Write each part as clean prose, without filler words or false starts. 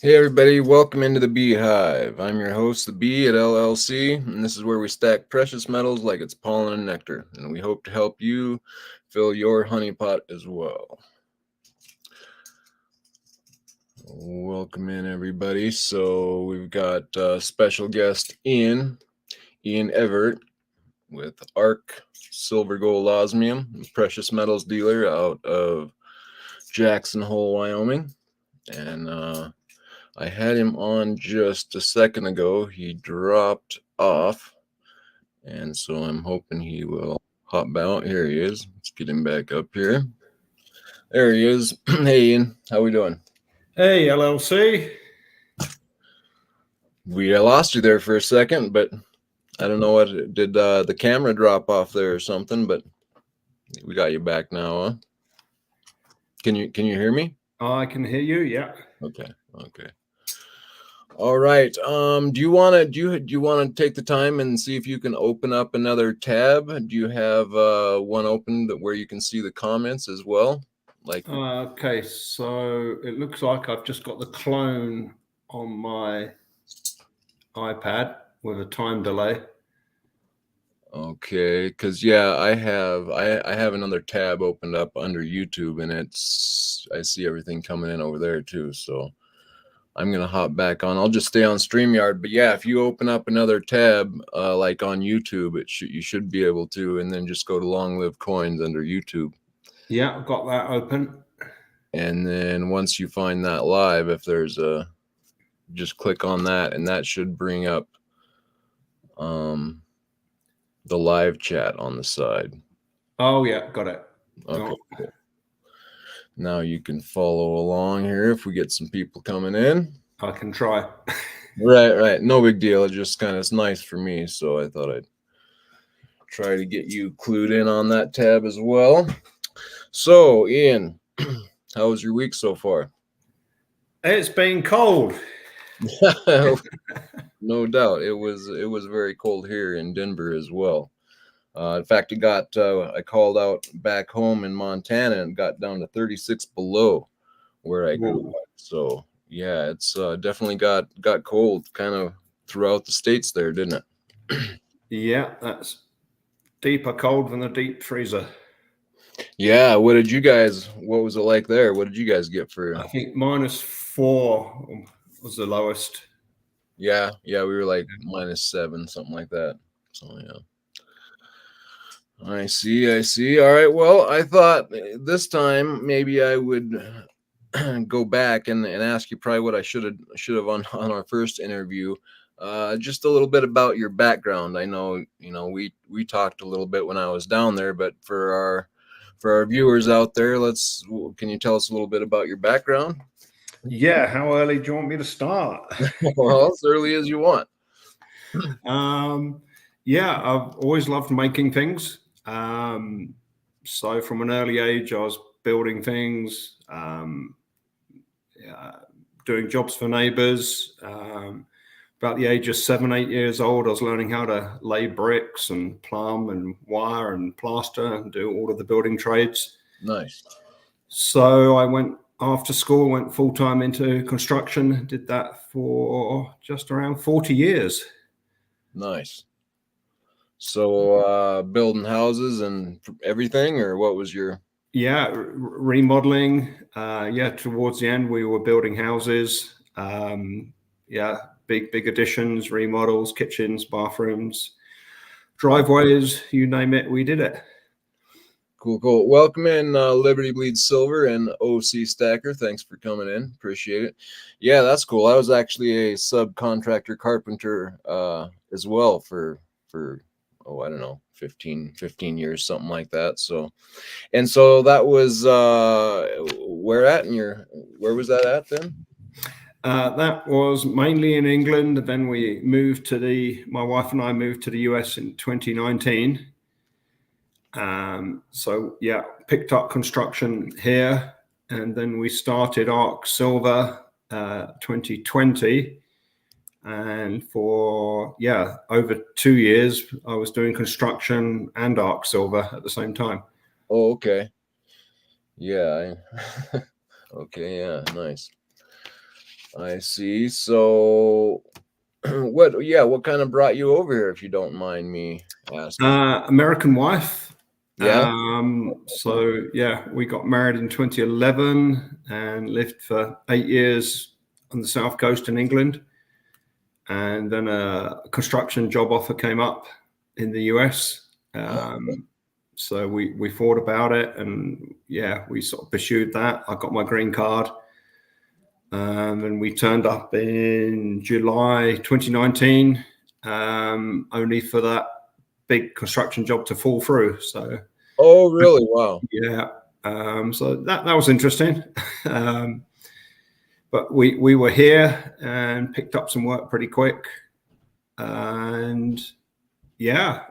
Hey everybody, welcome into the Beehive. I'm your host, TheBee at LLC, and this is where we stack precious metals like it's pollen and nectar, and we hope to help you fill your honeypot as well. Welcome in everybody. So we've got special guest Ian Everard with ARK Silver Gold Osmium, precious metals dealer out of Jackson Hole, Wyoming, and I had him on just a second ago. He dropped off, and so I'm hoping he will hop out. Here he is. Let's get him back up here. There he is. Hey, Ian. How we doing? Hey, LLC. We lost you there for a second, but I don't know what did the camera drop off there or something, but we got you back now. Huh? Can you hear me? I can hear you. Yeah. Okay. All right. Do you want to take the time and see if you can open up another tab? Do you have one open where you can see the comments as well? Okay, so it looks like I've just got the clone on my iPad with a time delay. Okay, because yeah, I have another tab opened up under YouTube, and I see everything coming in over there too. So I'm gonna hop back on. I'll just stay on StreamYard, but yeah, if you open up another tab like on YouTube, you should be able to, and then just go to Long Live Coins under YouTube. Yeah, I've got that open. And then once you find that live, if there's just click on that, and that should bring up the live chat on the side. Oh yeah, got it. Okay, cool. Now you can follow along here if we get some people coming in. I can try. Right. No big deal. It just it's nice for me, so I thought I'd try to get you clued in on that tab as well. So, Ian, how was your week so far? It's been cold. No doubt. It was very cold here in Denver as well. In fact, I called out back home in Montana and got down to 36 below where I grew up. So yeah, it's definitely got cold kind of throughout the states there, didn't it? Yeah, that's deeper cold than the deep freezer. Yeah, what was it like there? What did you guys get for? I think -4 was the lowest. Yeah, we were like -7, something like that. So yeah. I see. All right. Well, I thought this time maybe I would go back and ask you probably what I should have on our first interview. Just a little bit about your background. I know, we talked a little bit when I was down there, but for our viewers out there, can you tell us a little bit about your background? Yeah, how early do you want me to start? Well, as early as you want. Yeah, I've always loved making things. So from an early age, I was building things, doing jobs for neighbors. About the age of 7, 8 years old, I was learning how to lay bricks and plumb and wire and plaster and do all of the building trades. Nice. So I went after school, went full-time into construction, did that for just around 40 years. Nice. So building houses and everything, or what was your? Yeah, remodeling. Towards the end, we were building houses. Big additions, remodels, kitchens, bathrooms, driveways, you name it, we did it. Cool. Welcome in Liberty Bleeds Silver and OC Stacker. Thanks for coming in. Appreciate it. Yeah, that's cool. I was actually a subcontractor carpenter as well for I don't know, 15 years, something like that. So that was where was that at then? That was mainly in England. Then my wife and I moved to the US in 2019. Picked up construction here, and then we started ARK Silver 2020. And for over 2 years, I was doing construction and ARK Silver at the same time. Oh, okay. Yeah. Okay. Yeah. Nice. I see. So, what kind of brought you over here, if you don't mind me asking? American wife. Yeah. So yeah, we got married in 2011 and lived for 8 years on the south coast in England. And then a construction job offer came up in the US. So we thought about it, and yeah, we sort of pursued that. I got my green card, and we turned up in July 2019, only for that big construction job to fall through. So Oh, really? Wow. yeah, so that was interesting. But we were here and picked up some work pretty quick, and yeah,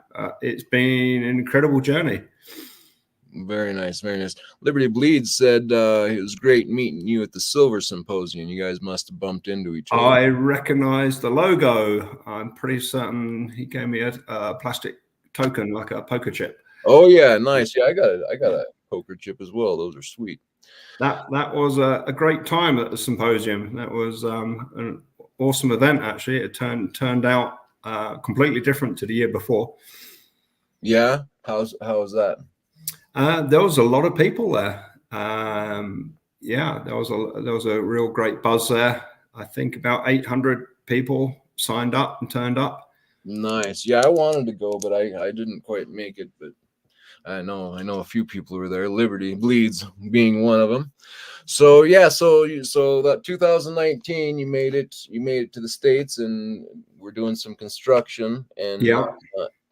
it's been an incredible journey. Very nice, very nice. Liberty Bleeds said it was great meeting you at the Silver Symposium. You guys must have bumped into each other. I recognize the logo. I'm pretty certain he gave me a plastic token, like a poker chip. Oh yeah, nice. Yeah, I got a poker chip as well. Those are sweet. That was a great time at the symposium. That was an awesome event. Actually, it turned out completely different to the year before. Yeah, how was that? There was a lot of people there. Yeah, there was a real great buzz there. I think about 800 people signed up and turned up. Nice. Yeah, I wanted to go, but I didn't quite make it. But I know a few people who were there. Liberty Bleeds being one of them. So yeah, so that 2019, you made it to the States, and we're doing some construction, and Yeah.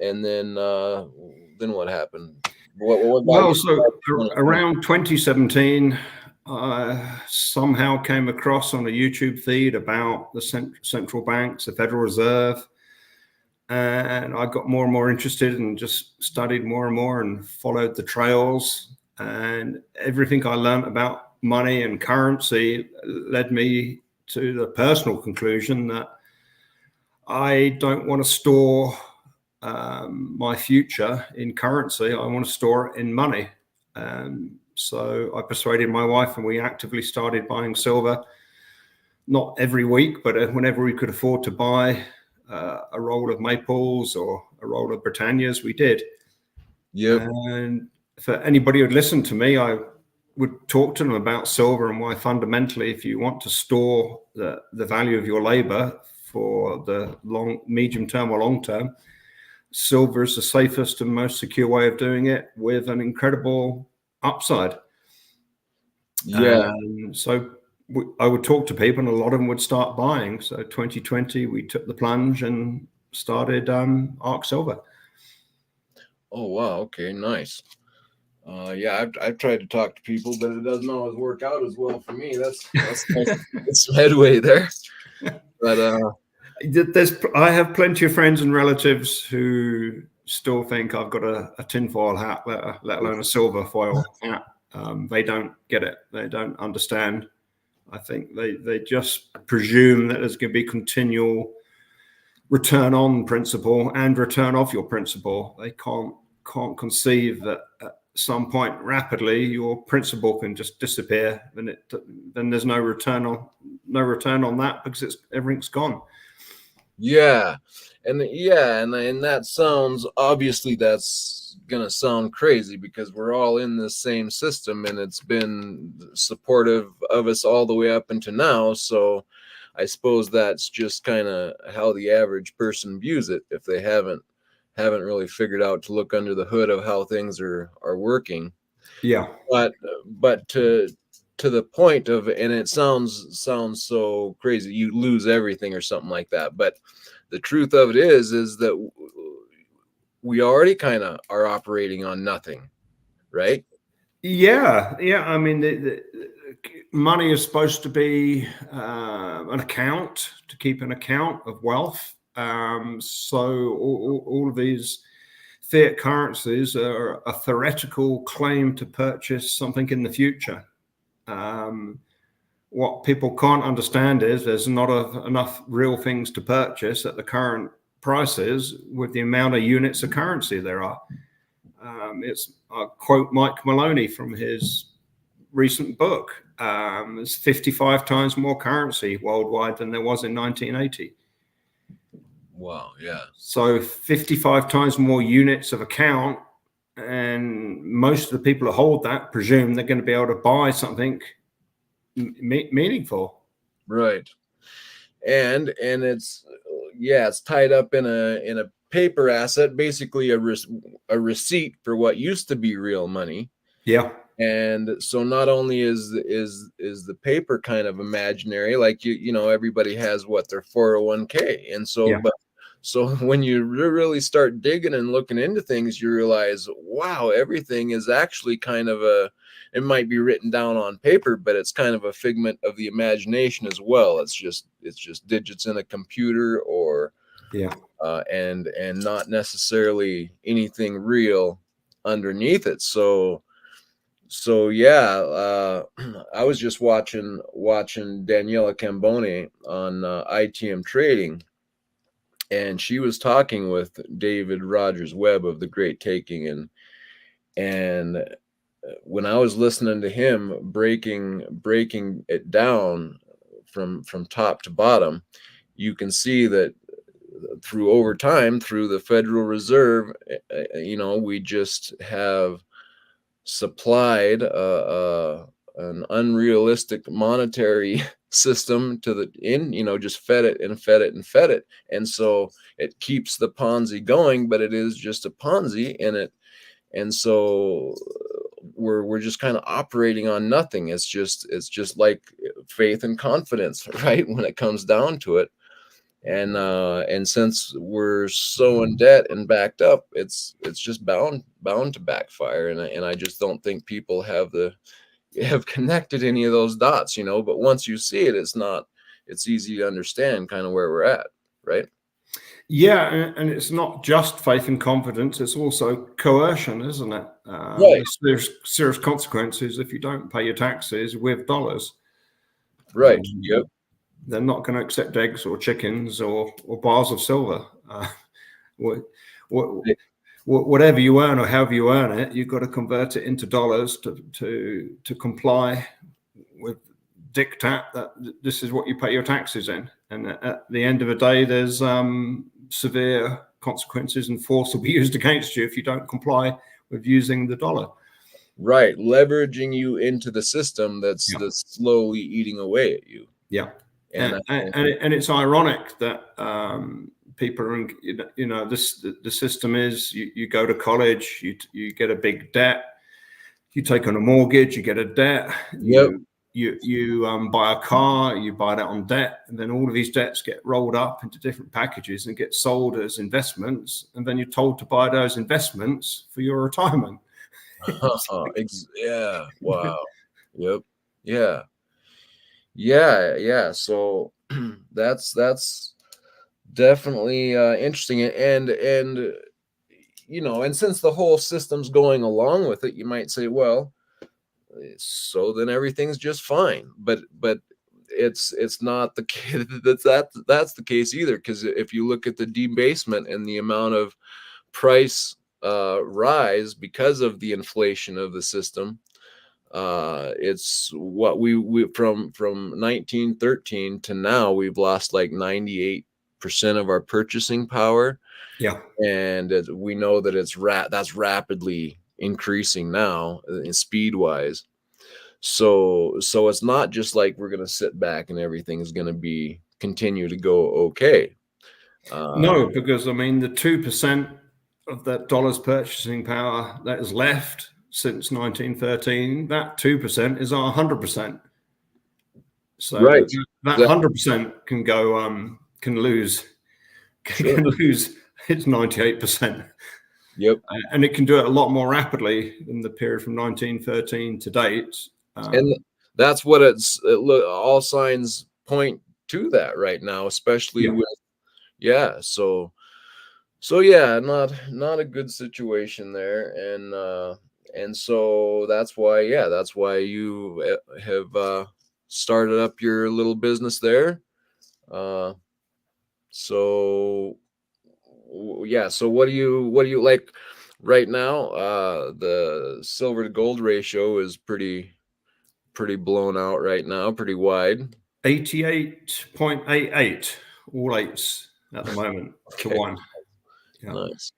and then what happened? What Well, so around 2017, I somehow came across on a YouTube feed about the central banks, the Federal Reserve, and I got more and more interested and just studied more and more and followed the trails. And everything I learned about money and currency led me to the personal conclusion that I don't want to store my future in currency. I want to store it in money. So I persuaded my wife, and we actively started buying silver, not every week, but whenever we could afford to buy a roll of Maples or a roll of Britannias, we did. Yep. And for anybody who'd listen to me, I would talk to them about silver and why fundamentally, if you want to store the value of your labor for the medium term or long term, silver is the safest and most secure way of doing it, with an incredible upside. Yeah. So I would talk to people, and a lot of them would start buying. So 2020, we took the plunge and started ARK Silver. Oh wow. Okay. Nice. Yeah, I've tried to talk to people, but it doesn't always work out as well for me. That's nice. It's some headway there. But I have plenty of friends and relatives who still think I've got a tinfoil hat, let alone a silver foil hat. They don't get it. They don't understand. I think they just presume that there's going to be continual return on principal and return of your principal. They can't conceive that at some point rapidly your principal can just disappear, then there's no return on that, because everything's gone. yeah, and that sounds, obviously that's gonna sound crazy, because we're all in this same system, and it's been supportive of us all the way up until now. So I suppose that's just kind of how the average person views it, if they haven't really figured out to look under the hood of how things are working. Yeah. But to the point of, and it sounds so crazy, you lose everything or something like that, but the truth of it is that we already kind of are operating on nothing, right? Yeah. I mean, the money is supposed to be an account, to keep an account of wealth. So all of these fiat currencies are a theoretical claim to purchase something in the future. What people can't understand is there's not enough real things to purchase at the current prices with the amount of units of currency there are. I'll quote Mike Maloney from his recent book. There's 55 times more currency worldwide than there was in 1980. Wow. Yeah. So 55 times more units of account, and most of the people that hold that presume they're going to be able to buy something meaningful. Right. And it's it's tied up in a paper asset, basically a receipt for what used to be real money. Yeah. And so not only is the paper kind of imaginary, like you know everybody has what their 401k, and so Yeah. but so when you really start digging and looking into things, you realize, wow, everything is actually kind of it might be written down on paper, but it's kind of a figment of the imagination as well. It's just digits in a computer, or Yeah. and not necessarily anything real underneath it. So I was just watching Daniela Cambone on ITM Trading, and she was talking with David Rogers Webb of The Great Taking, and when I was listening to him breaking it down from top to bottom, you can see that through over time, through the Federal Reserve, you know, we just have supplied an unrealistic monetary system to just fed it and fed it and fed it, and so it keeps the Ponzi going, but it is just a Ponzi, and so we're just kind of operating on nothing. It's just like faith and confidence, right, when it comes down to it. And since we're so in debt and backed up, it's just bound to backfire. And I just don't think people have connected any of those dots, you know. But once you see it, it's easy to understand kind of where we're at, right? Yeah, and it's not just faith and confidence; it's also coercion, isn't it? Right. There's serious consequences if you don't pay your taxes with dollars. Right. Yep. They're not going to accept eggs or chickens or bars of silver. Whatever you earn or however you earn it, you've got to convert it into dollars to comply with diktat that this is what you pay your taxes in. And at the end of the day, there's severe consequences, and force will be used against you if you don't comply with using the dollar. Right. Leveraging you into the system that's slowly eating away at you. Yeah. And it's ironic that people are in, the system is you go to college, you get a big debt, you take on a mortgage, you get a debt, Yep. you buy a car, you buy that on debt, and then all of these debts get rolled up into different packages and get sold as investments, and then you're told to buy those investments for your retirement. Yeah. Wow. Yep. Yeah. Yeah. So that's definitely interesting, and you know, and since the whole system's going along with it, you might say, well, so then everything's just fine. But it's not the case. That's the case either, because if you look at the debasement and the amount of price rise because of the inflation of the system, it's what we from 1913 to now, we've lost like 98% of our purchasing power. Yeah. And we know that that's rapidly increasing now in speed wise. So it's not just like we're going to sit back and everything's going to continue to go okay. No, because I mean the 2% of that dollar's purchasing power that is left since 1913, that 2% is our 100%. So right, that 100% can go can lose its 98%. Yep. And it can do it a lot more rapidly in the period from 1913 to date. And that's what all signs point to that right now, especially with so yeah, not a good situation there. And so that's why you have started up your little business there. So yeah, so what do you like right now? The silver to gold ratio is pretty pretty blown out right now, pretty wide. 88.88, all eights at the moment to Okay. 1. Yeah. Nice.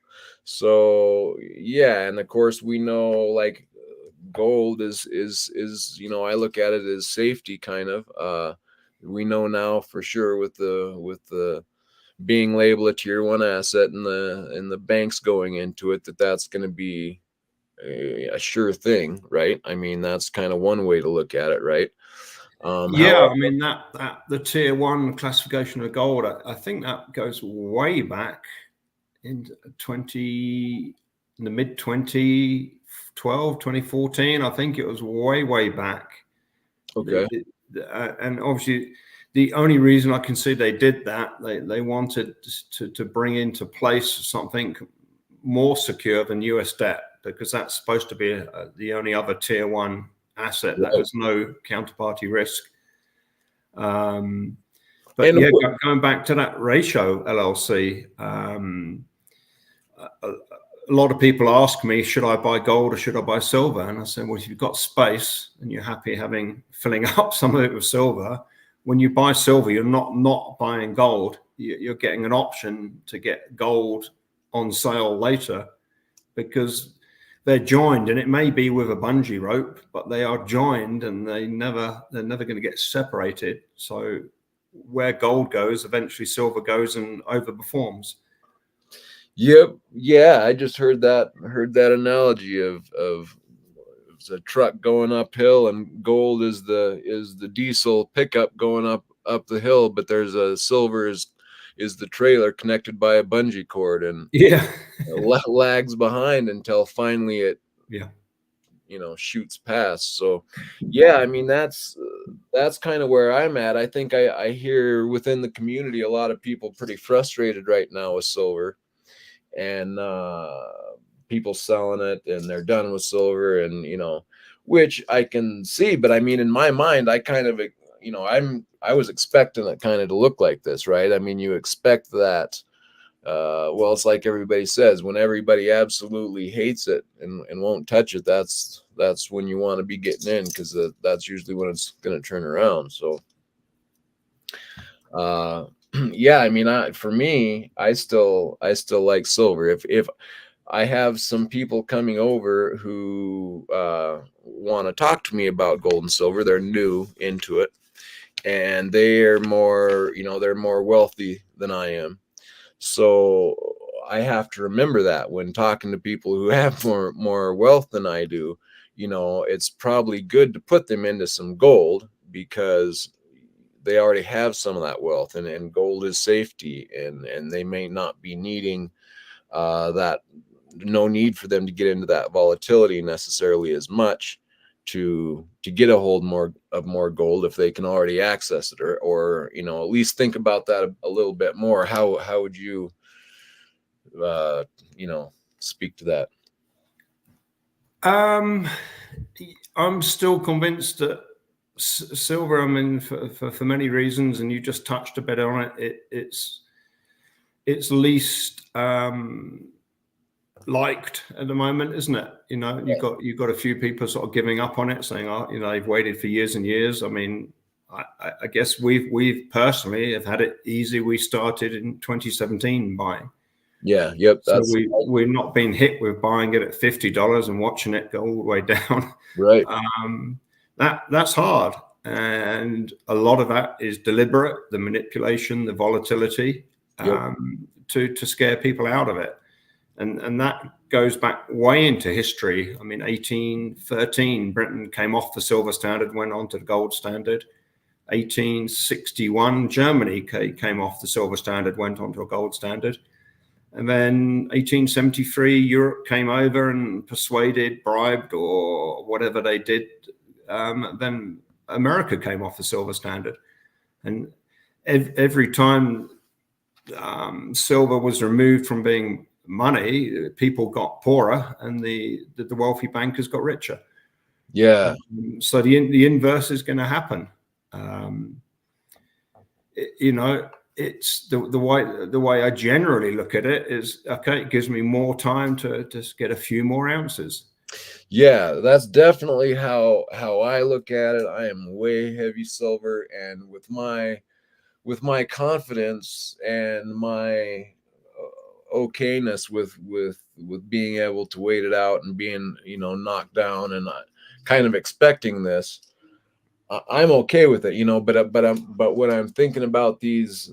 So yeah, and of course we know like gold is I look at it as safety kind of. We know now for sure with the being labeled a tier 1 asset and the banks going into it that's going to be a sure thing, right? I mean, that's kind of one way to look at it, right? Yeah, However, I mean that the tier 1 classification of gold, I think that goes way back in the mid 2012, 2014. I think it was way back. okay. And obviously, the only reason I can see they did that, they wanted to bring into place something more secure than US debt, because that's supposed to be the only other tier 1 asset that has no counterparty risk. But And yeah, going back to that ratio LLC, a lot of people ask me, should I buy gold or should I buy silver? And I say, well, if you've got space and you're happy filling up some of it with silver, when you buy silver, you're not buying gold. You're getting an option to get gold on sale later, because they're joined, and it may be with a bungee rope, but they are joined, and they're never going to get separated. So where gold goes, eventually silver goes and overperforms. Yep. Yeah, I just heard that analogy of it's a truck going uphill and gold is the diesel pickup going up the hill, but there's a silver is the trailer connected by a bungee cord, and Yeah. lags behind until finally it Yeah. shoots past. So yeah, I mean that's kind of where I'm at. I think I hear within the community a lot of people pretty frustrated right now with silver, and people selling it and they're done with silver, and which I can see. But I mean, in my mind, I kind of I was expecting it kind of to look like this, right? I mean, you expect that. Well, it's like everybody says, when everybody absolutely hates it and won't touch it, that's when you want to be getting in, because that's usually when it's going to turn around. So yeah, I mean, for me, I still like silver. If I have some people coming over who want to talk to me about gold and silver, they're new into it, and they're more wealthy than I am. So I have to remember that when talking to people who have more wealth than I do, it's probably good to put them into some gold, because they already have some of that wealth, and gold is safety, and they may not be needing that. No need for them to get into that volatility necessarily as much to get a hold more gold if they can already access it, or at least think about that a little bit more. How would you speak to that? I'm still convinced that silver, I mean, for many reasons, and you just touched a bit on it, it's least liked at the moment, isn't it? You've got a few people sort of giving up on it, saying, oh, they've waited for years and years. I mean, I guess we've personally have had it easy. We started in 2017 buying. Yeah. Yep. So we've not been hit with buying it at $50 and watching it go all the way down. Right. That's hard, and a lot of that is deliberate, the manipulation, the volatility, Yep. to scare people out of it. And that goes back way into history. I mean, 1813, Britain came off the silver standard, went on to the gold standard. 1861, Germany came off the silver standard, went on to a gold standard. And then 1873, Europe came over and persuaded, bribed, or whatever they did. Then America came off the silver standard. And every time silver was removed from being money, people got poorer, and the wealthy bankers got richer. Yeah. So the inverse is going to happen. It's the way I generally look at it is, okay, it gives me more time to get a few more ounces. Yeah, that's definitely how I look at it. I am way heavy silver, and with my confidence and my okayness with being able to wait it out and being, you know, knocked down and kind of expecting this, I'm okay with it, you know. But when I'm thinking about this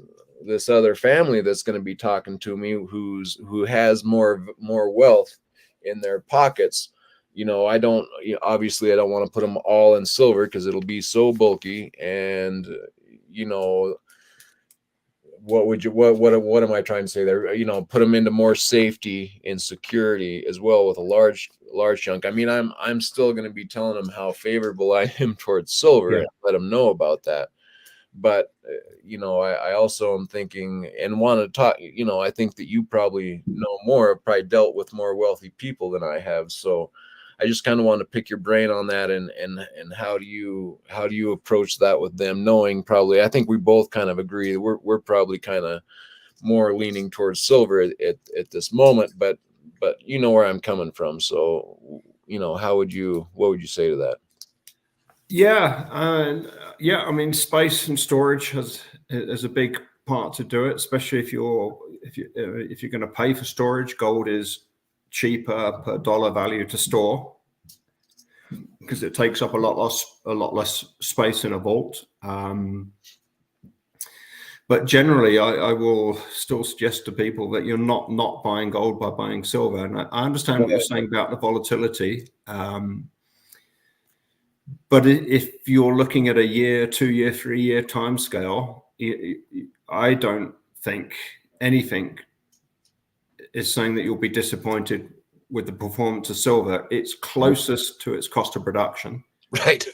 other family that's going to be talking to me, who has more wealth in their pockets, you know, I don't, you know, obviously I don't want to put them all in silver because it'll be so bulky, and you know, what am I trying to say there? You know, put them into more safety and security as well with a large chunk. I mean, I'm still going to be telling them how favorable I am towards silver Yeah. and let them know about that. But you know, I also am thinking and want to talk. You know, I think that you probably know more, probably dealt with more wealthy people than I have. So I just kind of want to pick your brain on that, and how do you approach that with them, knowing probably I think we both kind of agree we're probably kind of more leaning towards silver at this moment, but you know where I'm coming from. So you know, what would you say to that? Yeah, yeah. I mean, space and storage has a big part to do it, especially if you're going to pay for storage. Gold is cheaper per dollar value to store because it takes up a lot less space in a vault. But generally, I will still suggest to people that you're not buying gold by buying silver. And I understand what you're saying about the volatility. But if you're looking at a year, 2 year, 3 year time scale, I don't think anything is saying that you'll be disappointed with the performance of silver. It's closest to its cost of production. Right.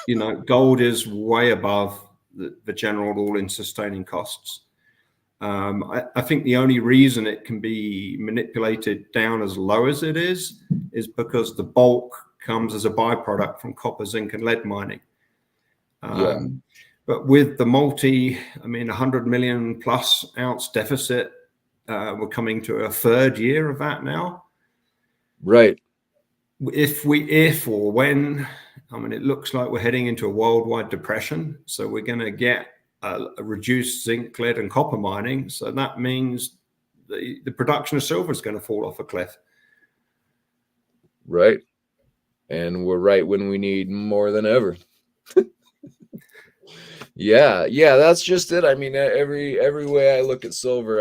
You know, gold is way above the general all-in sustaining costs. I think the only reason it can be manipulated down as low as it is because the bulk comes as a byproduct from copper, zinc, and lead mining. Yeah. But with the 100 million plus ounce deficit, we're coming to a third year of that now. Right. If or when, I mean, it looks like we're heading into a worldwide depression. So we're going to get a reduced zinc, lead, and copper mining. So that means the production of silver is going to fall off a cliff. Right. And we're right when we need more than ever. Yeah, that's just it. I mean, every way I look at silver,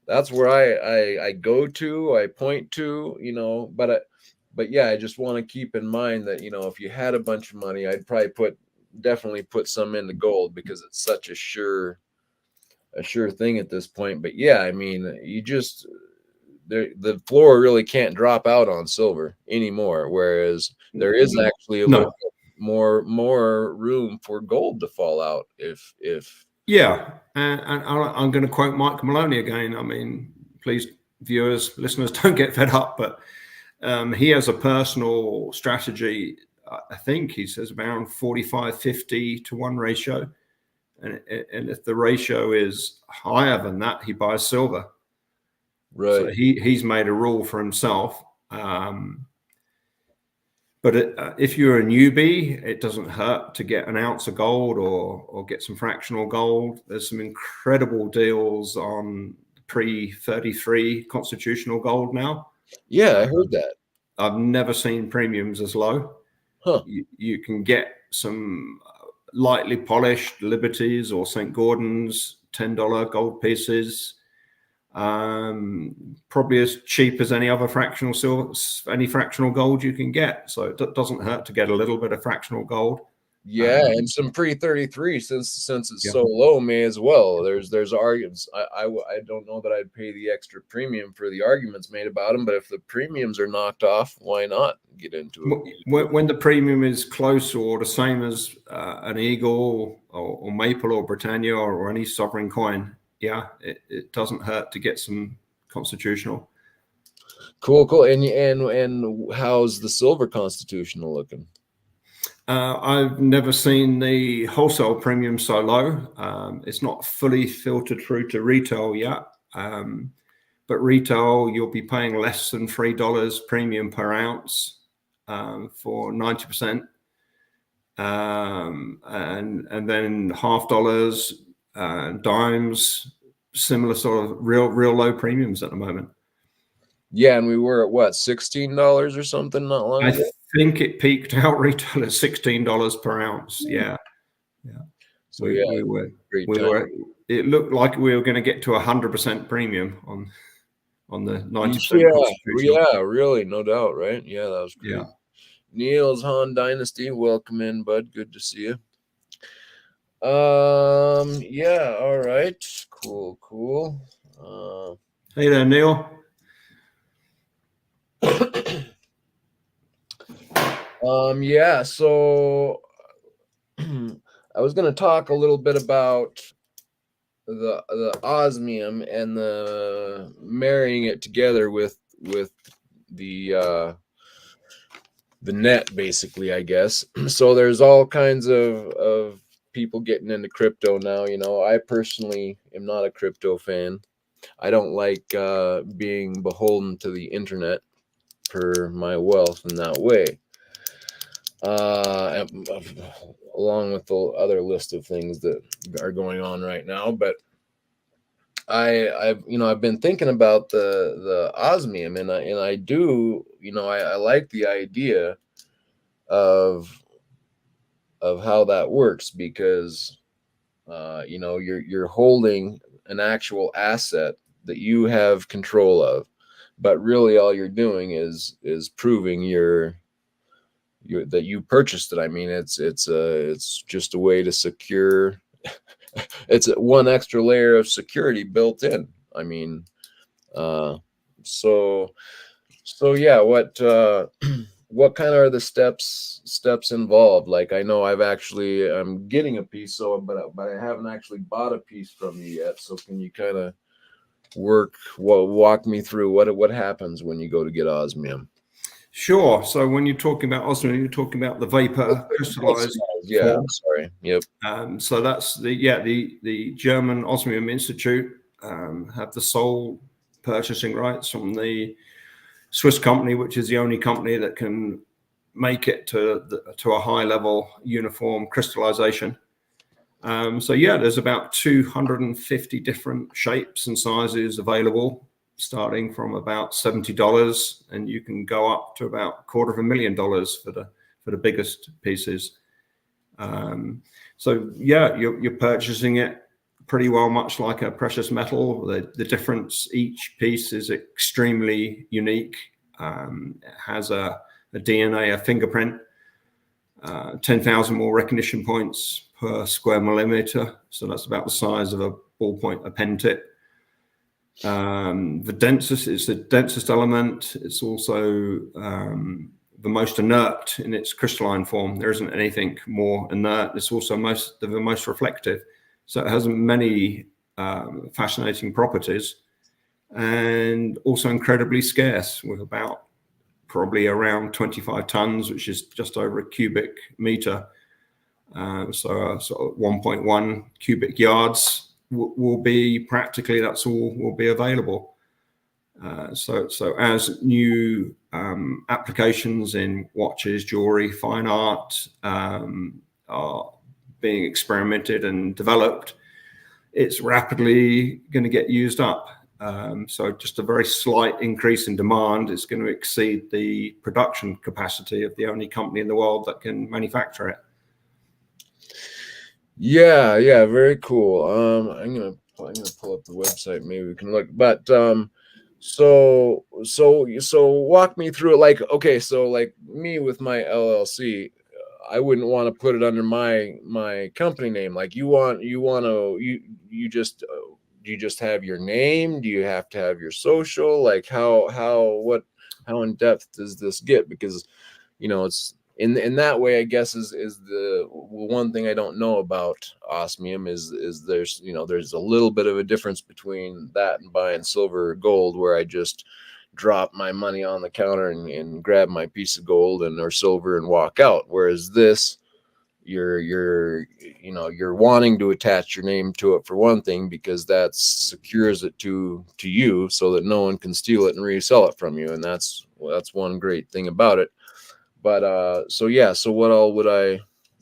that's where I go to, I point to, you know. But yeah, I just want to keep in mind that, you know, if you had a bunch of money, I'd probably definitely put some into gold because it's such a sure thing at this point. But yeah, I mean, the floor really can't drop out on silver anymore, whereas there is actually a little bit more room for gold to fall out if Yeah, and I'm going to quote Mike Maloney again. I mean, please, viewers, listeners, don't get fed up, but he has a personal strategy. I think he says around 45-50 to 1 ratio. And if the ratio is higher than that, he buys silver. right. So he's made a rule for himself. But if you're a newbie, it doesn't hurt to get an ounce of gold or get some fractional gold. There's some incredible deals on pre-33 constitutional gold now. Yeah, I heard that. I've never seen premiums as low. Huh. You can get some lightly polished Liberties or St. Gordon's $10 gold pieces, probably as cheap as any other fractional gold you can get. So it doesn't hurt to get a little bit of fractional gold. Yeah, and some pre-33 since it's Yeah. so low may as well. There's arguments. I don't know that I'd pay the extra premium for the arguments made about them, but if the premiums are knocked off, why not get into it? When the premium is close or the same as an Eagle or Maple or Britannia or any sovereign coin, yeah, it doesn't hurt to get some constitutional. Cool. And how's the silver constitutional looking? I've never seen the wholesale premium so low. It's not fully filtered through to retail yet. but retail you'll be paying less than $3 premium per ounce for 90%, and then $0.50, dimes, similar sort of real low premiums at the moment. Yeah, and we were at what, $16 or something not long ago? I think it peaked out retail at $16 per ounce. Yeah. So we were. It looked like we were going to get to 100% premium on the 90% constitution. Yeah, really, no doubt, right? Yeah, that was crazy. Yeah. Niels Han Dynasty, welcome in, bud. Good to see you. Yeah, all right, cool. Hey there, Neil. Yeah, so I was going to talk a little bit about the osmium and the marrying it together with the net, basically, I guess. So there's all kinds of people getting into crypto now. You know, I personally am not a crypto fan. I don't like being beholden to the internet for my wealth in that way. Along with the other list of things that are going on right now, but I've been thinking about the osmium, and I do, I like the idea of how that works, because you're holding an actual asset that you have control of, but really all you're doing is proving that you purchased it. I mean, it's just a way to secure. It's one extra layer of security built in. I mean, so yeah. What kind of are the steps involved? Like, I know I'm getting a piece, but I haven't actually bought a piece from you yet. So can you kind of walk me through what happens when you go to get osmium? Sure. So when you're talking about osmium, you're talking about the vapor crystallized. Yeah. Form. Sorry. Yep. So that's the German Osmium Institute have the sole purchasing rights from the Swiss company, which is the only company that can make it to a high level uniform crystallization. So yeah, there's about 250 different shapes and sizes available, starting from about $70, and you can go up to about $250,000 for the biggest pieces. So yeah, you're purchasing it pretty well much like a precious metal. The difference, each piece is extremely unique. It has a DNA, a fingerprint, 10,000 more recognition points per square millimeter. So that's about the size of a ballpoint, a pen tip. The densest element. It's also the most inert in its crystalline form. There isn't anything more inert. It's also the most reflective. So it has many fascinating properties, and also incredibly scarce, with about probably around 25 tons, which is just over a cubic meter. So 1.1 cubic yards will be practically, that's all will be available. So as new applications in watches, jewelry, fine art are being experimented and developed, it's rapidly going to get used up. So just a very slight increase in demand is going to exceed the production capacity of the only company in the world that can manufacture it. Yeah, very cool. I'm gonna pull up the website. Maybe we can look. But so walk me through it. Like, okay, so like me with my LLC, I wouldn't want to put it under my company name. Like, you just have your name? Do you have to have your social? Like, how in depth does this get? Because it's in that way, I guess, is the one thing I don't know about osmium is there's a little bit of a difference between that and buying silver or gold, where I just drop my money on the counter and grab my piece of gold or silver and walk out. Whereas this, you're wanting to attach your name to it for one thing, because that secures it to you so that no one can steal it and resell it from you, and that's one great thing about it. But so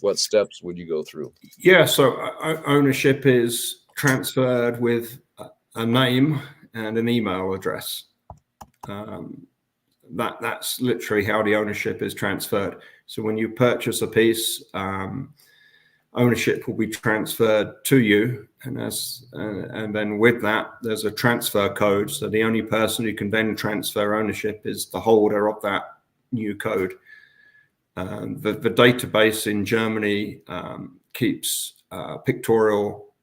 what steps would you go through? Yeah, so ownership is transferred with a name and an email address. That's literally how the ownership is transferred. So when you purchase a piece, ownership will be transferred to you, and then with that, there's a transfer code. So the only person who can then transfer ownership is the holder of that new code. The database in Germany keeps a pictorial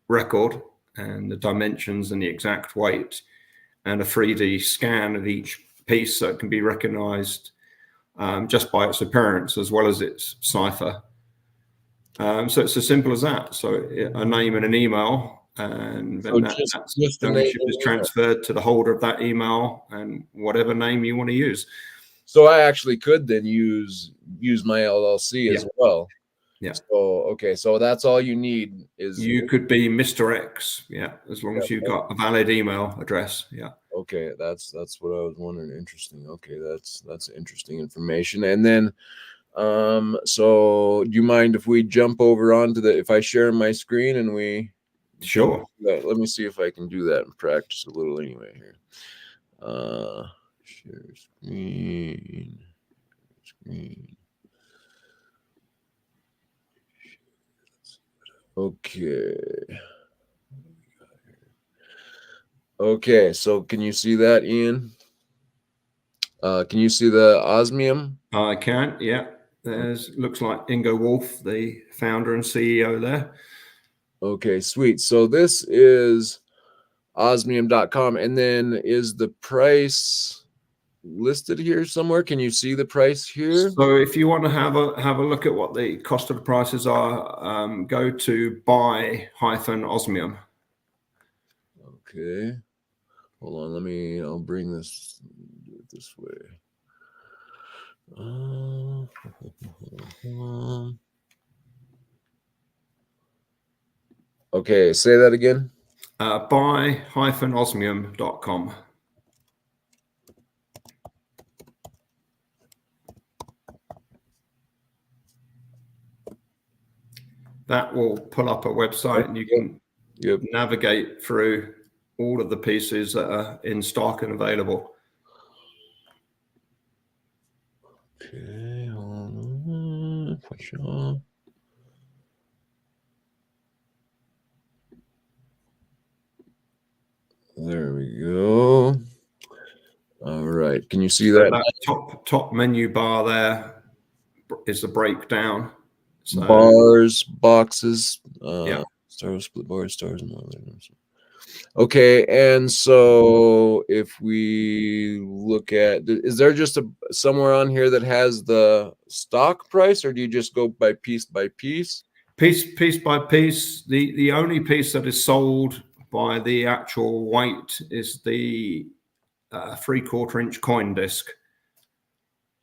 record and the dimensions and the exact weight, and a 3D scan of each piece, so it can be recognized just by its appearance as well as its cipher. So it's as simple as that. So a name and an email, and then the ownership is transferred to the holder of that email and whatever name you want to use. So I actually could then use my LLC as well. Yeah. So okay, so that's all you need is you could be Mr. X. Yeah, as long as you've got a valid email address. Yeah. Okay, that's what I was wondering. Interesting. Okay, that's interesting information. And then so do you mind if we jump over onto if I share my screen and we Sure. Let me see if I can do that and practice a little anyway here. Share screen. Okay. Okay, so can you see that, Ian? Can you see the Osmium? I can, yeah. Looks like Ingo Wolf, the founder and CEO there. Okay, sweet. So this is osmium.com, and then is the price listed here somewhere? Can you see the price here? So if you want to have a look at what the cost of the prices are, go to buy-osmium. Okay, hold on. I'll bring do it this way. Okay, say that again. Buy-osmium.com. That will pull up a website, and you can navigate through all of the pieces that are in stock and available. Okay, hold on. For sure. There we go. All right. Can you see that? Top menu bar there is the breakdown. So, bars, boxes, yeah. stars, split bars, stars, and all that. Okay, and so if we look at, is there just somewhere on here that has the stock price, or do you just go by piece by piece? Piece by piece. The only piece that is sold by the actual weight is the 3/4 inch coin disc.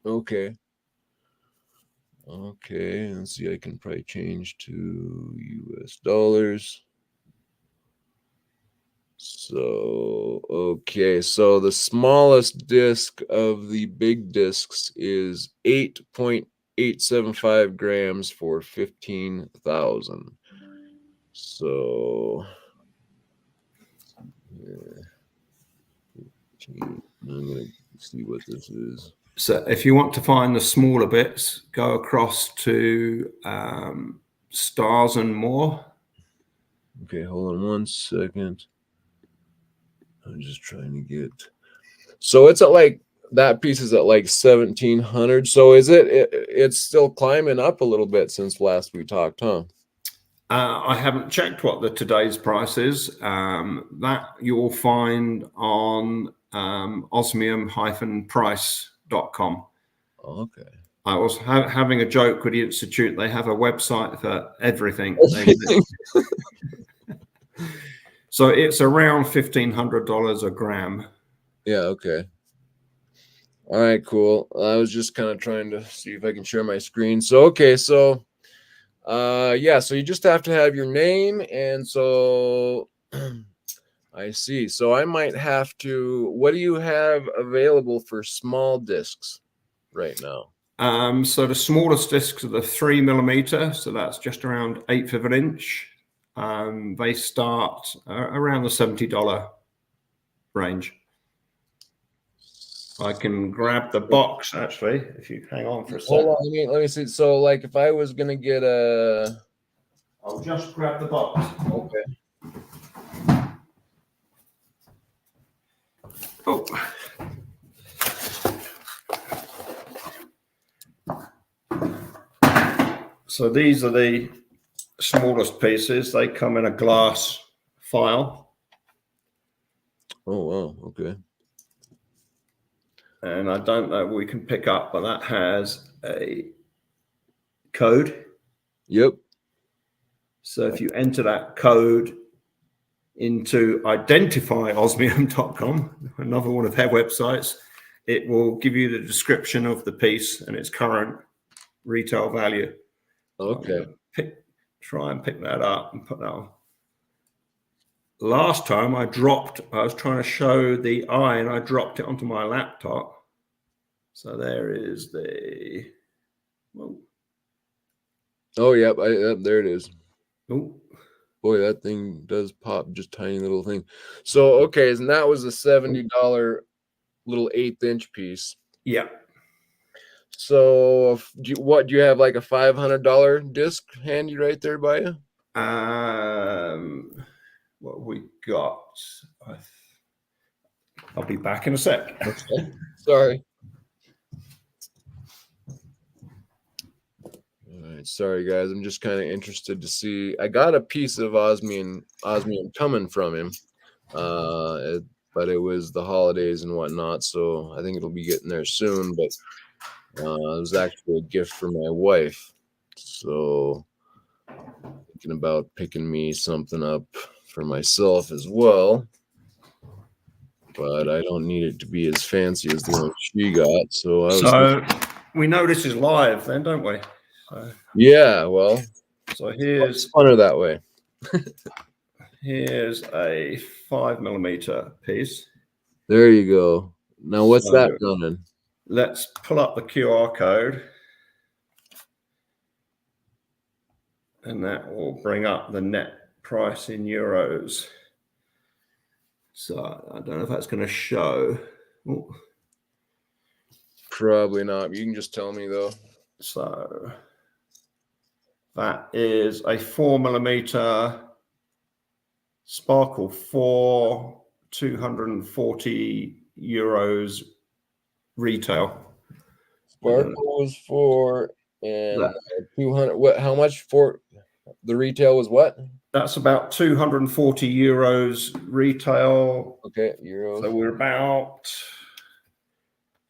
Okay. Okay, let's see. I can probably change to US dollars. So, okay, so the smallest disc of the big discs is 8.875 grams for 15,000. So, I'm gonna see what this is. So, if you want to find the smaller bits, go across to Stars and More. Okay, hold on 1 second. I'm just trying to get. So it's at like that piece is at like 1,700. So is it's still climbing up a little bit since last we talked, huh? I haven't checked what the today's price is. That you will find on osmium-price.com. Okay. I was having a joke with the Institute. They have a website for everything. So it's around $1,500 a gram. Yeah, okay. All right, cool. I was just kind of trying to see if I can share my screen. So, okay, so Yeah, so you just have to have your name, and so I see. So I might have to. What do you have available for small discs right now? So the smallest discs are the 3mm, so that's just around 1/8 of an inch. They start around the $70 range. I can grab the box actually, if you hang on for a Hold second. on, let me see. So, like, if I was gonna get a, I'll just grab the box. okay, Oh. So these are the smallest pieces. They come in a glass file. oh wow, okay, And I don't know if we can pick up, but that has a code. yep, So if you enter that code into identifyosmium.com, another one of their websites, it will give you the description of the piece and its current retail value. So okay, try and pick that up and put that on. Last time I was trying to show the eye and I dropped it onto my laptop. So there is the, whoa. oh yep, there it is. Oh. Boy, that thing does pop, just tiny little thing. So okay, and that was a $70 little 1/8 inch piece. Yeah. So, do you have like a $500 disc handy right there by you? What we got? I'll be back in a sec. Okay. Sorry. All right, sorry guys. I'm just kind of interested to see. I got a piece of osmium coming from him, but it was the holidays and whatnot, so I think it'll be getting there soon. But it was actually a gift for my wife, so thinking about picking me something up for myself as well. But I don't need it to be as fancy as the one she got. So we know this is live then, don't we? Yeah, well, so it's funner that way. Here's a 5mm piece. There you go. Now what's that done in? Let's pull up the QR code. And that will bring up the net price in euros. So I don't know if that's going to show. Ooh. Probably not. You can just tell me though. So that is a 4mm Sparkle 4, 240 euros retail. Sparkle was 4 and 200. What? How much for the retail was what? That's about 240 euros retail. Okay, euros. So we're about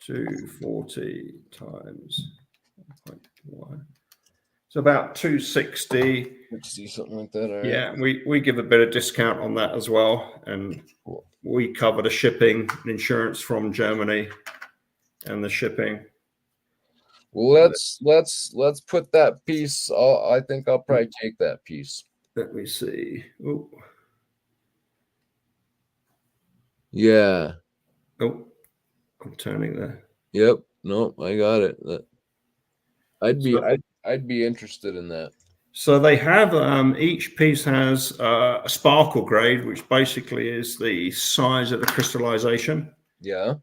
240 times 1.1. So about 260. Let's see something like that. All right. Yeah, we give a bit of discount on that as well, and we cover the shipping and insurance from Germany and the shipping. Well, let's put that piece. I think I'll probably take that piece. Let me see. Oh, yeah. Oh, I'm turning there. Yep. No, I got it. I'd be interested in that. So they have each piece has a sparkle grade, which basically is the size of the crystallization. Yeah.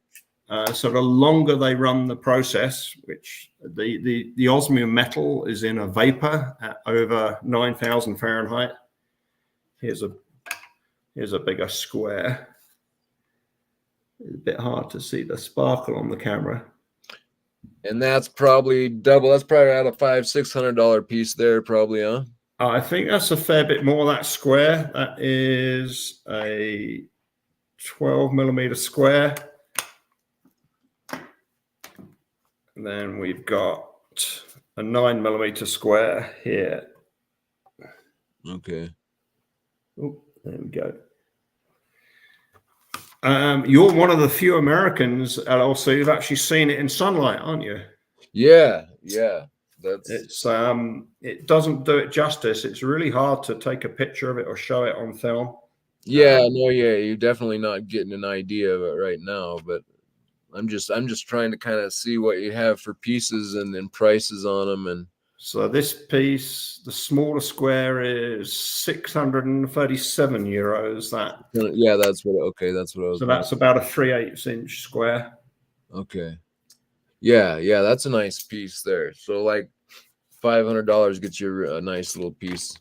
So the longer they run the process, which the osmium metal is in a vapor at over 9,000 Fahrenheit. Here's a bigger square. It's a bit hard to see the sparkle on the camera. And that's probably double. That's probably out of $500-600 piece there, probably, huh? I think that's a fair bit more. That square, that is a 12mm square. And then we've got a 9mm square here. Okay. Oh, there we go. You're one of the few Americans, LLC, who've actually seen it in sunlight, aren't you? Yeah, yeah. it doesn't do it justice. It's really hard to take a picture of it or show it on film. Yeah, no, yeah, you're definitely not getting an idea of it right now, but I'm just trying to kind of see what you have for pieces and then prices on them. And so this piece, the smaller square, is 637 euros. That yeah, that's what. Okay, that's what I was. So that's about a 3/8 inch square. Okay. Yeah, yeah, that's a nice piece there. So like $500 gets you a nice little piece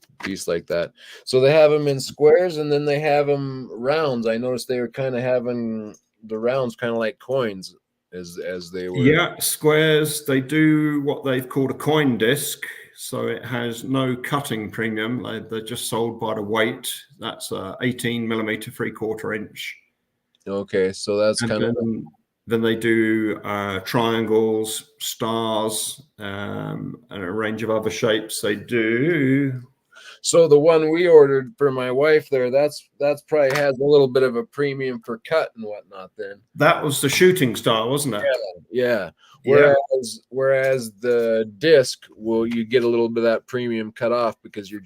like that. So they have them in squares and then they have them rounds. I noticed they were kind of having the rounds kind of like coins as they were. Yeah, squares. They do what they've called a coin disc, so it has no cutting premium. They're just sold by the weight. That's 18 millimeter 3/4 inch. Okay, so that's kind of. Then they do triangles, stars, and a range of other shapes. They do. So the one we ordered for my wife there, that's probably has a little bit of a premium for cut and whatnot. Then that was the shooting star, wasn't it? Yeah. Whereas the disc, you get a little bit of that premium cut off because you're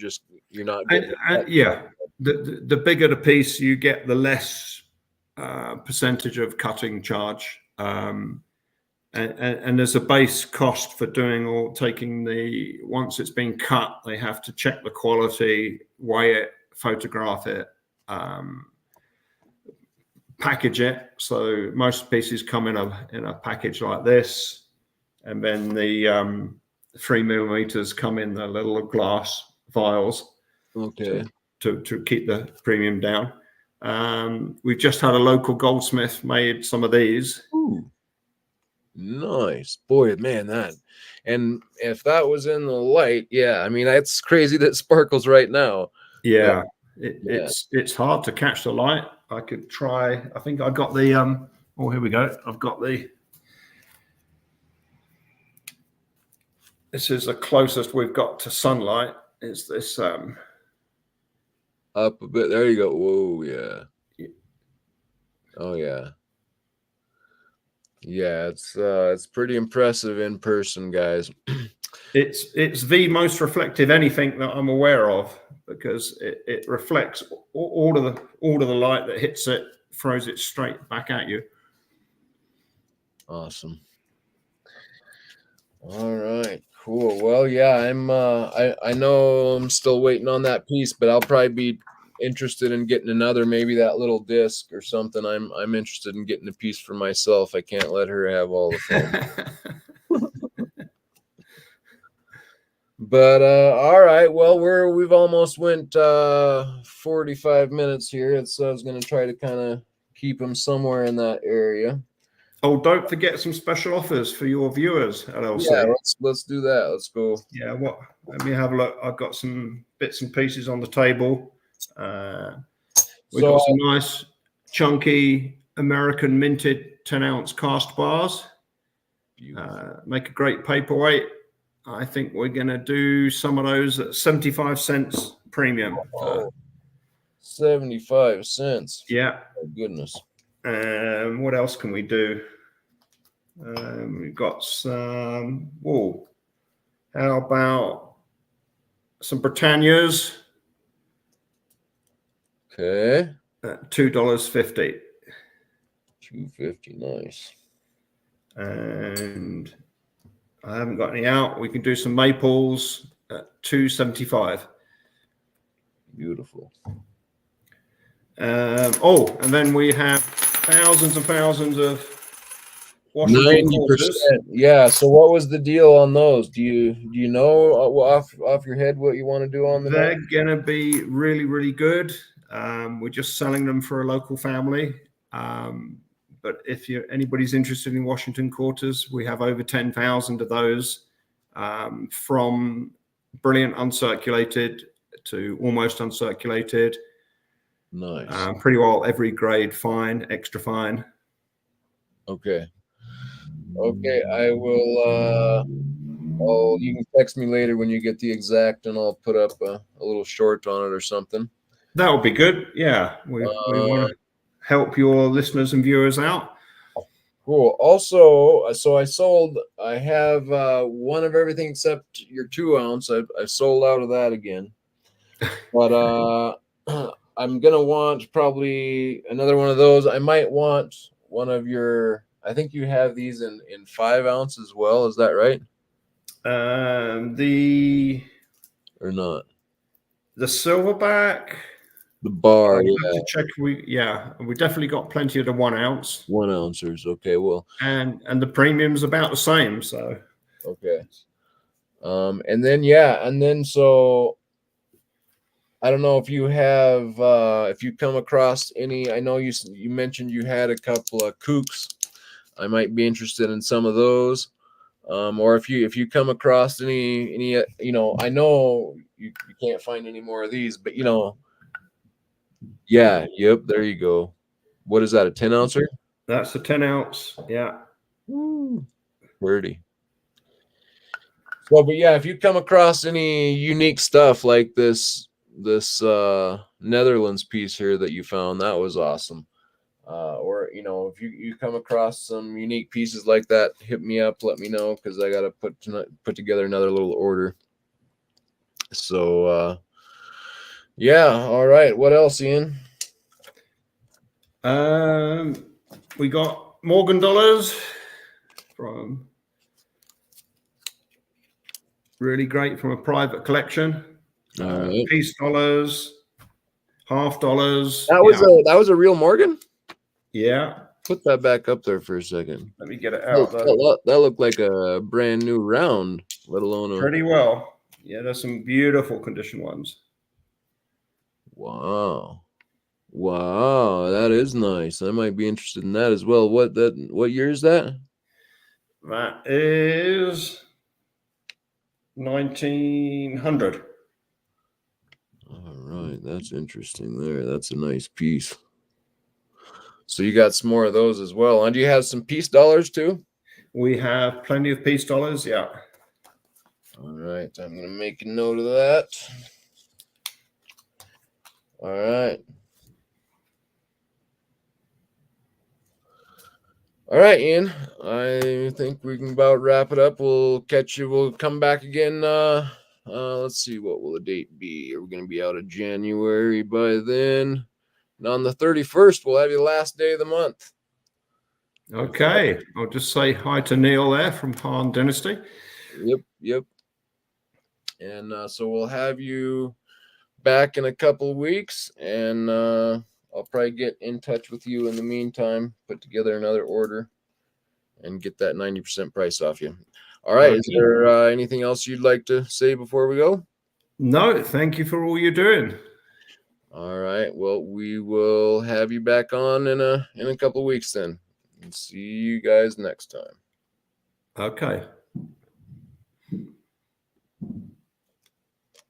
not getting. Yeah, the bigger the piece, you get the less percentage of cutting charge. And there's a base cost for taking once it's been cut, they have to check the quality, weigh it, photograph it, package it. So most pieces come in a package like this, and then the 3 millimeters come in the little glass vials. Okay. To keep the premium down. We've just had a local goldsmith made some of these. Ooh. Nice. Boy, man, that. And if that was in the light, yeah, I mean, that's crazy that sparkles right now. Yeah, it's hard to catch the light. I could try. I think I got the here we go. I've got this is the closest we've got to sunlight. Is this up a bit? There you go. Whoa, yeah. Oh yeah. Yeah, it's pretty impressive in person, guys. It's the most reflective anything that I'm aware of, because it reflects all of the light that hits it, throws it straight back at you. Awesome. All right, cool. Well, yeah, I know I'm still waiting on that piece, but I'll probably be interested in getting another, maybe that little disc or something. I'm interested in getting a piece for myself. I can't let her have all the fun. But all right, well, we've almost went 45 minutes here, so I was going to try to kind of keep them somewhere in that area. Oh, don't forget some special offers for your viewers, LLC. Yeah, let's do that. Let's go. Yeah, let me have a look. I've got some bits and pieces on the table. We've got some nice chunky American minted 10-ounce cast bars. Make a great paperweight. I think we're going to do some of those at 75 cents premium. 75 cents. Yeah. Oh, goodness. What else can we do? We've got some. Whoa. How about some Britannias? Okay. $2.50. $2.50, nice. And I haven't got any out. We can do some maples at $2.75. Beautiful. And then we have thousands and thousands of 90%. Yeah. So what was the deal on those? Do you know off your head what you want to do on them? They're gonna be really, really good. We're just selling them for a local family. But if anybody's interested in Washington quarters, we have over 10,000 of those, from brilliant uncirculated to almost uncirculated. Nice. Pretty well every grade, fine, extra fine. Okay. I will. You can text me later when you get the exact, and I'll put up a little short on it or something. That would be good. Yeah, we want to help your listeners and viewers out. Cool. Also, so I have one of everything except your 2 ounce. I sold out of that again. But I'm gonna want probably another one of those. I might want one of your. I think you have these in 5 ounce as well. Is that right? The Or not? silverback. The bar, I yeah, have to check. We definitely got plenty of the 1 ounce, 1 ounces. Okay, well, and the premium's about the same. So okay. And then yeah, and then so I don't know if you have if you come across any. I know you mentioned you had a couple of kooks. I might be interested in some of those. Or if you come across any I know you can't find any more of these, but yeah, yep, there you go. What is that, a 10 ouncer? that's a 10 ounce. Yeah. Woo, pretty. So, but yeah, if you come across any unique stuff like this Netherlands piece here that you found, that was awesome. Or if you come across some unique pieces like that, hit me up, let me know, because I gotta put together another little order. So yeah, all right. What else, Ian? We got Morgan dollars from really great from a private collection. All right. Peace dollars, half dollars. That was a real Morgan? Yeah. Put that back up there for a second. Let me get it out though. That looked like a brand new round, let alone a Pretty well. Yeah, there's some beautiful condition ones. wow. Wow, that is nice. I might be interested in that as well. What year is that? That is 1900. All right, that's interesting there. That's a nice piece. So you got some more of those as well. And do you have some peace dollars too? We have plenty of peace dollars. Yeah. All right, I'm going to make a note of that. All right. All right, Ian. I think we can about wrap it up. We'll catch you. We'll come back again. Let's see, what will the date be? Are we going to be out of January by then? And on the 31st, we'll have you last day of the month. Okay. I'll just say hi to Neil there from Han Dynasty. Yep. And so we'll have you back in a couple of weeks, and I'll probably get in touch with you in the meantime, put together another order, and get that 90% price off you. All right. Okay. Is there anything else you'd like to say before we go? No, thank you for all you're doing. All right. Well, we will have you back on in a couple of weeks then. And see you guys next time. Okay.